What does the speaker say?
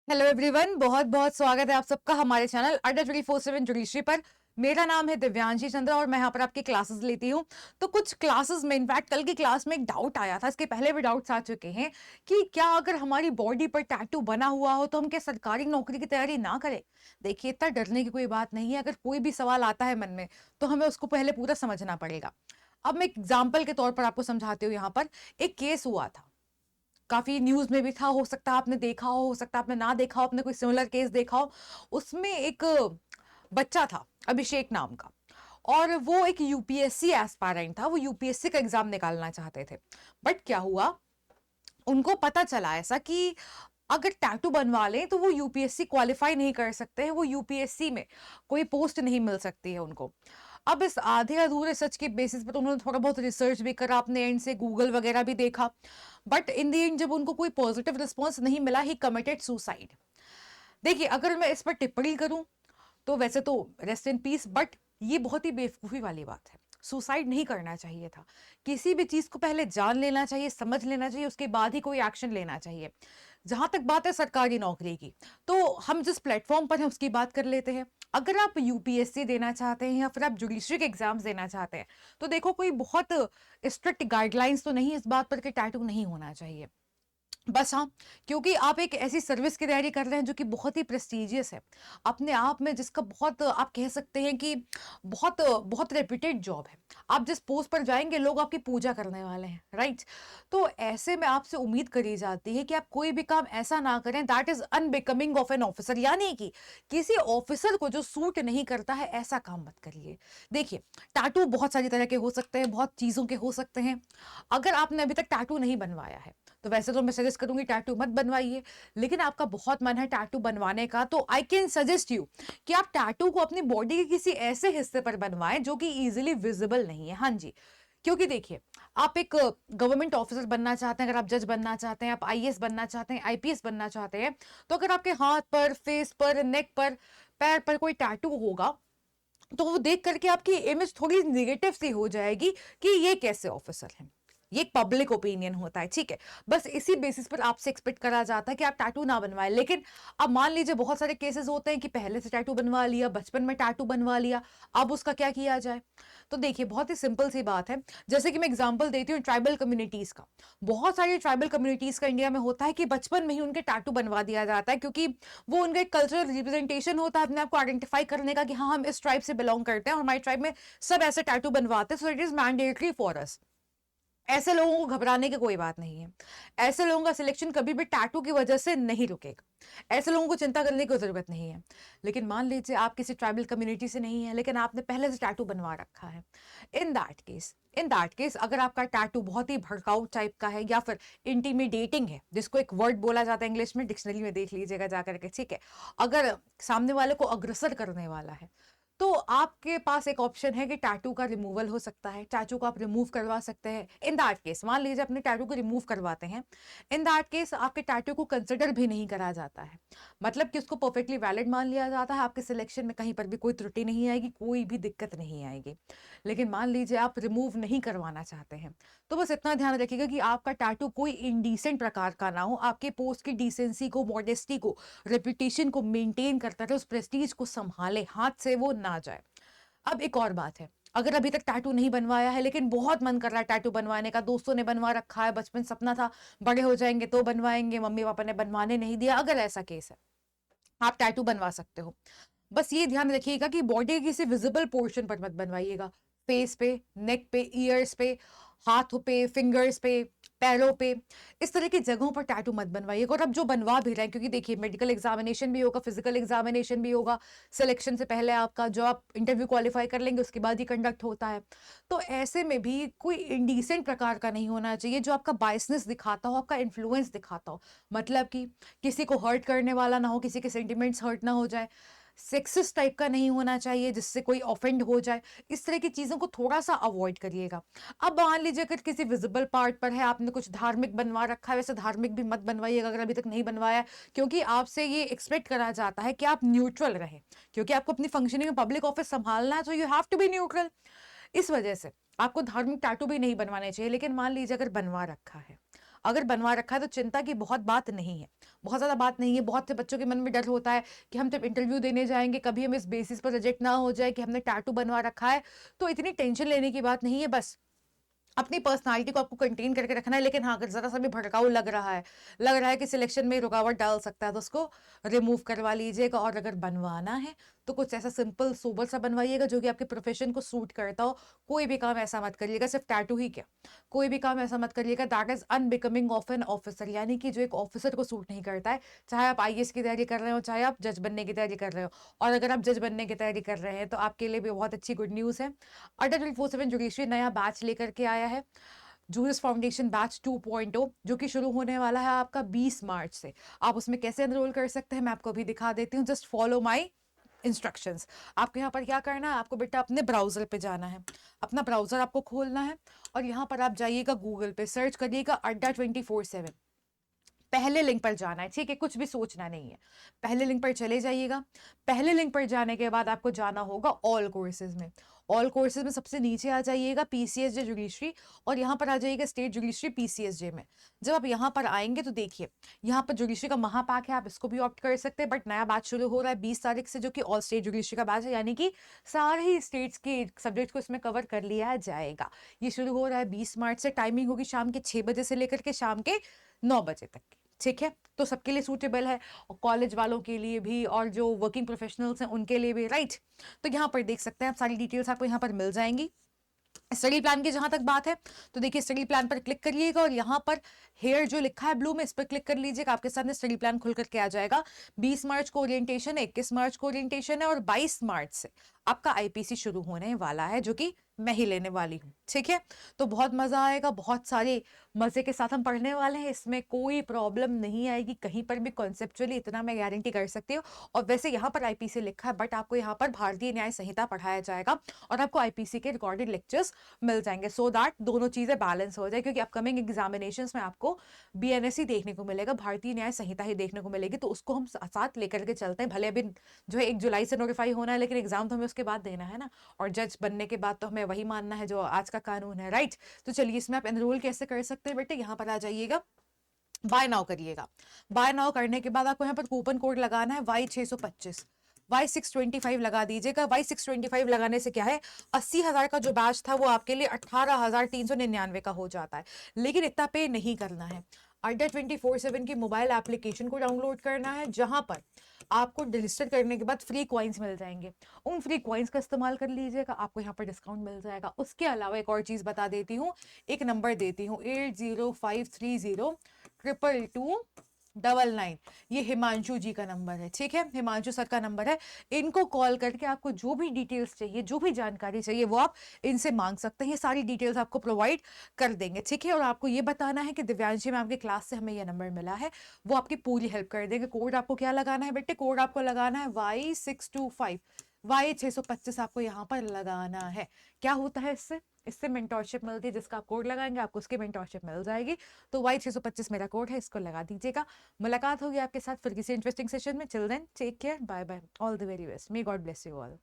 Hello everyone, बहुत बहुत स्वागत है आप सबका हमारे चैनल अड्डा 24/7 जुडिशरी पर। मेरा नाम है दिव्यांशी चंद्रा और मैं यहाँ पर आपकी क्लासेस लेती हूँ। तो कुछ क्लासेस में, इनफैक्ट कल की क्लास में एक डाउट आया था, इसके पहले भी डाउट्स आ चुके हैं कि क्या अगर हमारी बॉडी पर टैटू बना हुआ हो तो हम क्या सरकारी नौकरी की तैयारी ना करें। देखिए, इतना डरने की कोई बात नहीं है। अगर कोई भी सवाल आता है मन में तो हमें उसको पहले पूरा समझना पड़ेगा। अब मैं एग्जाम्पल के तौर पर आपको समझाती हूँ। यहाँ पर एक केस हुआ था, काफी न्यूज में भी था, हो सकता है आपने देखा हो सकता है आपने ना देखा हो, आपने कोई सिमिलर केस देखा हो। उसमें एक बच्चा था, अभिषेक नाम का, और वो एक यूपीएससी एस्पायरेंट था। वो यूपीएससी का एग्जाम निकालना चाहते थे। बट क्या हुआ, उनको पता चला ऐसा कि अगर टैटू बनवा लें तो वो यूपीएससी क्वालिफाई नहीं कर सकते हैं, वो यूपीएससी में कोई पोस्ट नहीं मिल सकती है उनको। अब इस आधे अधूरे सच के बेसिस पर उन्होंने थोड़ा बहुत रिसर्च भी करा, अपने एंड से गूगल वगैरह भी देखा। बट इन द एंड जब उनको कोई पॉजिटिव रिस्पॉन्स नहीं मिला, ही कमिटेड सुसाइड। देखिए, अगर मैं इस पर टिप्पणी करूं तो वैसे तो रेस्ट इन पीस, बट ये बहुत ही बेवकूफ़ी वाली बात है। सुसाइड नहीं करना चाहिए था। किसी भी चीज़ को पहले जान लेना चाहिए, समझ लेना चाहिए, उसके बाद ही कोई एक्शन लेना चाहिए। जहाँ तक बात है सरकारी नौकरी की, तो हम जिस प्लेटफॉर्म पर हैं उसकी बात कर लेते हैं। अगर आप यूपीएससी देना चाहते हैं या फिर आप जुडिशरी के एग्जाम्स देना चाहते हैं, तो देखो, कोई बहुत स्ट्रिक्ट गाइडलाइंस तो नहीं इस बात पर कि टैटू नहीं होना चाहिए। बस हाँ, क्योंकि आप एक ऐसी सर्विस की तैयारी कर रहे हैं जो कि बहुत ही प्रेस्टिजियस है अपने आप में, जिसका बहुत, आप कह सकते हैं कि बहुत बहुत रेप्यूटेड जॉब है। आप जिस पोस्ट पर जाएंगे लोग आपकी पूजा करने वाले हैं, राइट। तो ऐसे में आपसे उम्मीद करी जाती है कि आप कोई भी काम ऐसा ना करें that is unbecoming of an officer, यानी कि किसी ऑफिसर को जो सूट नहीं करता है, ऐसा काम मत करिए। देखिए, टैटू बहुत सारी तरह के हो सकते हैं, बहुत चीज़ों के हो सकते हैं। अगर आपने अभी तक टैटू नहीं बनवाया है तो वैसे तो मैं सजेस्ट करूंगी टैटू मत बनवाइए। लेकिन आपका बहुत मन है टैटू बनवाने का, तो आई कैन सजेस्ट यू कि आप टैटू को अपनी बॉडी के किसी ऐसे हिस्से पर बनवाएं जो कि इजीली विजिबल नहीं है। हाँ जी, क्योंकि देखिए, आप एक गवर्नमेंट ऑफिसर बनना चाहते हैं, अगर आप जज बनना चाहते हैं, आप आईएएस बनना चाहते हैं, आईपीएस बनना चाहते हैं, तो अगर आपके हाथ पर, फेस पर, नेक पर, पैर पर कोई टैटू होगा तो वो देख करके आपकी इमेज थोड़ी निगेटिव सी हो जाएगी कि ये कैसे ऑफिसर हैं। ये एक पब्लिक ओपिनियन होता है, ठीक है। बस इसी बेसिस पर आपसे एक्सपेक्ट करा जाता है कि आप टैटू ना बनवाएं। लेकिन अब मान लीजिए बहुत सारे केसेस होते हैं कि पहले से टैटू बनवा लिया, बचपन में टैटू बनवा लिया, अब उसका क्या किया जाए। तो देखिए, बहुत ही सिंपल सी बात है। जैसे कि मैं एग्जांपल देती हूँ ट्राइबल कम्युनिटीज का। बहुत सारी ट्राइबल कम्युनिटीज का इंडिया में होता है कि बचपन में ही उनके टैटू बनवा दिया जाता है, क्योंकि वो उनका एक कल्चरल रिप्रेजेंटेशन होता है अपने आप को आइडेंटिफाई करने का कि हाँ, हम इस ट्राइब से बिलोंग करते हैं और हमारी ट्राइब में सब ऐसे टैटू बनवाते हैं, so it is mandatory for us. ऐसे लोगों को घबराने की कोई बात नहीं है। ऐसे लोगों का सिलेक्शन कभी भी टैटू की वजह से नहीं रुकेगा। ऐसे लोगों को चिंता करने की जरूरत नहीं है। लेकिन मान लीजिए आप किसी ट्राइबल कम्युनिटी से नहीं है, लेकिन आपने पहले से टैटू बनवा रखा है। इन दैट केस अगर आपका टैटू बहुत ही भड़काऊ टाइप का है या फिर इंटीमिडेटिंग है, जिसको एक वर्ड बोला जाता है इंग्लिश में, डिक्शनरी में देख लीजिएगा जाकर के, ठीक है। अगर सामने वाले को अग्रसर करने वाला है, तो आपके पास एक ऑप्शन है कि टैटू का रिमूवल हो सकता है, टैटू को आप रिमूव करवा सकते हैं। इन दैट केस मान लीजिए अपने टैटू को रिमूव करवाते हैं, इन दैट केस आपके टैटू को कंसिडर भी नहीं करा जाता है। मतलब कि उसको परफेक्टली वैलिड मान लिया जाता है, आपके सिलेक्शन में कहीं पर भी कोई त्रुटि नहीं आएगी, कोई भी दिक्कत नहीं आएगी। लेकिन मान लीजिए आप रिमूव नहीं करवाना चाहते हैं, तो बस इतना ध्यान रखिएगा कि आपका टैटू कोई इनडिसेंट प्रकार का ना हो, आपके पोस्ट की डिसेंसी को, मॉडेस्टी को, रेपुटेशन को मेंटेन करता रहे, उस प्रेस्टीज को संभाले, हाथ से वो ना जाए। अब एक और बात है, अगर अभी तक टैटू नहीं बनवाया है लेकिन बहुत मन कर रहा है टैटू बनवाने का, दोस्तों ने बनवा रखा है, बचपन सपना था बड़े हो जाएंगे तो बनवाएंगे, मम्मी पापा ने बनवाने नहीं दिया, अगर ऐसा केस है, आप टैटू बनवा सकते हो। बस ये ध्यान रखिएगा कि बॉडी के किसी विजिबल पोर्शन पर मत बनवाइएगा। फेस पे, नेक पे, ईयर्स पे, हाथों पे, फिंगर्स पे, पैरों पे, इस तरह की जगहों पर टैटू मत बनवाइएगा। और अब जो बनवा भी रहे हैं, क्योंकि देखिए मेडिकल एग्जामिनेशन भी होगा, फिजिकल एग्जामिनेशन भी होगा, सिलेक्शन से पहले आपका जो आप इंटरव्यू क्वालिफाई कर लेंगे उसके बाद ही कंडक्ट होता है। तो ऐसे में भी कोई इंडिसेंट प्रकार का नहीं होना चाहिए जो आपका बायसनेस दिखाता हो, आपका इन्फ्लुएंस दिखाता हो। मतलब कि किसी को हर्ट करने वाला ना हो, किसी के सेंटिमेंट्स हर्ट ना हो जाए, सेक्सिस्ट टाइप का नहीं होना चाहिए जिससे कोई ऑफेंड हो जाए। इस तरह की चीज़ों को थोड़ा सा अवॉइड करिएगा। अब मान लीजिए अगर किसी विजिबल पार्ट पर है, आपने कुछ धार्मिक बनवा रखा है, वैसे धार्मिक भी मत बनवाइएगा अगर अभी तक नहीं बनवाया है, क्योंकि आपसे ये एक्सपेक्ट करा जाता है कि आप न्यूट्रल रहें, क्योंकि आपको अपनी फंक्शनिंग में पब्लिक ऑफिस संभालना है, तो you have to be neutral. इस वजह से आपको धार्मिक टैटू भी नहीं बनवाने चाहिए। लेकिन मान लीजिए अगर बनवा रखा है, अगर बनवा रखा है तो चिंता की बहुत बात नहीं है। बहुत ज़्यादा बात नहीं है। बहुत से बच्चों के मन में डर होता है कि हम जब इंटरव्यू देने जाएँगे कभी हम इस बेसिस पर रिजेक्ट ना हो जाए कि हमने टैटू बनवा रखा है। तो इतनी टेंशन लेने की बात नहीं है, बस अपनी पर्सनैलिटी को आपको कंटेन करके रखना है। लेकिन हाँ, अगर ज़रा-सा भी भड़काऊ लग रहा है कि सिलेक्शन में रुकावट डाल सकता है, तो उसको रिमूव करवा लीजिएगा। और अगर बनवाना है, तो कुछ ऐसा सिंपल सोबर सा बनवाइएगा जो कि आपके प्रोफ़ेशन को सूट करता हो। कोई भी काम ऐसा मत करिएगा, सिर्फ़ टैटू ही क्या, कोई भी काम ऐसा मत करिएगा that is unbecoming of an officer, यानी कि जो एक ऑफ़िसर को सूट नहीं करता है। चाहे आप आईएएस की तैयारी कर रहे हो, चाहे आप जज बनने की तैयारी कर रहे हो। और अगर आप जज बनने की तैयारी कर रहे हैं, तो आपके लिए भी बहुत अच्छी गुड न्यूज़ है। अड्डा 24/7 जुडिशरी नया बैच लेकर के आया है, जूरिस फाउंडेशन बैच 2.0, जो कि शुरू होने वाला है आपका 20 मार्च से। आप उसमें कैसे एनरोल कर सकते हैं मैं आपको अभी दिखा देती हूँ। Just follow my instructions. आपको यहाँ पर क्या करना है, आपको बेटा अपने ब्राउजर पे जाना है, अपना ब्राउजर आपको खोलना है और यहाँ पर आप जाइएगा गूगल पे, सर्च करिएगा अड्डा 24/7। पहले लिंक पर जाना है, ठीक है, कुछ भी सोचना नहीं है। पहले लिंक पर चले जाइएगा। पहले लिंक पर जाने के बाद आपको जाना होगा ऑल कोर्सेज में। ऑल कोर्सेज में सबसे नीचे आ जाइएगा पीसीएसजे जुडिशरी और यहाँ पर आ जाइएगा स्टेट जुडिशरी पीसीएसजे में। जब आप यहाँ पर आएंगे तो देखिए, यहाँ पर जुडिशरी का महापैक है, आप इसको भी ऑप्ट कर सकते हैं। बट नया बैच शुरू हो रहा है 20 तारीख से, जो कि ऑल स्टेट जुडिशरी का बैच है, यानी कि सारे ही स्टेट्स के सब्जेक्ट को इसमें कवर कर लिया जाएगा। ये शुरू हो रहा है 20 मार्च से। टाइमिंग होगी शाम के 6 बजे से लेकर के शाम के 9 बजे तक की, ठीक है। तो सबके लिए सूटेबल है, और कॉलेज वालों के लिए भी और जो वर्किंग प्रोफेशनल्स हैं उनके लिए भी, राइट। तो यहाँ पर देख सकते हैं आप, सारी डिटेल्स आपको यहाँ पर मिल जाएंगी। स्टडी प्लान की जहां तक बात है, तो देखिए स्टडी प्लान पर क्लिक करिएगा और यहाँ पर हेयर जो लिखा है ब्लू में, इस पर क्लिक कर लीजिएगा। आपके सामने स्टडी प्लान खुल करके आ जाएगा। 20 मार्च को ओरिएंटेशन है, 21 मार्च को ओरिएंटेशन है और 22 मार्च से आपका आईपीसी शुरू होने वाला है, जो कि मैं ही लेने वाली हूँ, ठीक है। तो बहुत मजा आएगा, बहुत सारे मजे के साथ हम पढ़ने वाले हैं। इसमें कोई प्रॉब्लम नहीं आएगी कहीं पर भी कॉन्सेप्चुअली, इतना मैं गारंटी कर सकती हूँ। और वैसे यहाँ पर आईपीसी लिखा है, बट आपको यहाँ पर भारतीय न्याय संहिता पढ़ाया जाएगा और आपको आईपीसी के रिकॉर्डेड लेक्चर्स मिल जाएंगे, सो दैट दोनों चीजें बैलेंस हो जाए। क्योंकि अपकमिंग एग्जामिनेशंस में आपको बीएनएस देखने को मिलेगा, भारतीय न्याय संहिता ही देखने को मिलेगी। तो उसको हम साथ लेकर के चलते हैं। भले अभी जो है 1 जुलाई से नोटिफाई होना है, लेकिन एग्जाम तो हमें उसके बाद देना है ना। और जज बनने के बाद तो हमें वही मानना है जो आज का कानून है, राइट। तो चलिए, इसमें आप एनरोल कैसे कर सकते हैं बेटे, यहाँ पर आ जाइएगा, बाय नाउ करिएगा। बाय नाउ करने के बाद आपको यहाँ पर कूपन कोड लगाना है Y625, Y625 लगा दीजिएगा। Y625 लगाने से क्या है, 80,000 का जो बैच था वो आपके लिए 18,399 का हो जाता है। लेकिन इतना पे नहीं करना है। अड्डा 24/7 की मोबाइल एप्लीकेशन को डाउनलोड करना है, जहां पर आपको रजिस्टर करने के बाद फ्री कॉइन्स मिल जाएंगे। उन फ्री कॉइन्स का इस्तेमाल कर लीजिएगा, आपको यहाँ पर डिस्काउंट मिल जाएगा। उसके अलावा एक और चीज़ बता देती हूँ, एक नंबर देती हूँ 8053022299। ये हिमांशु जी का नंबर है, ठीक है, हिमांशु सर का नंबर है। इनको कॉल करके आपको जो भी डिटेल्स चाहिए, जो भी जानकारी चाहिए, वो आप इनसे मांग सकते हैं। ये सारी डिटेल्स आपको प्रोवाइड कर देंगे, ठीक है। और आपको ये बताना है कि दिव्यांशी मैम की क्लास से हमें ये नंबर मिला है, वो आपकी पूरी हेल्प कर देंगे। कोड आपको क्या लगाना है बेटे, कोड आपको लगाना है Y625, Y625 आपको यहाँ पर लगाना है। क्या होता है इससे, इससे मेंटोरशिप मिलती है, जिसका आप कोड लगाएंगे आपको उसकी मेंटोरशिप मिल जाएगी। तो Y625 मेरा कोड है, इसको लगा दीजिएगा। मुलाकात होगी आपके साथ फिर किसी इंटरेस्टिंग सेशन में। Chill then take care, bye bye, all the very best, may God bless you all.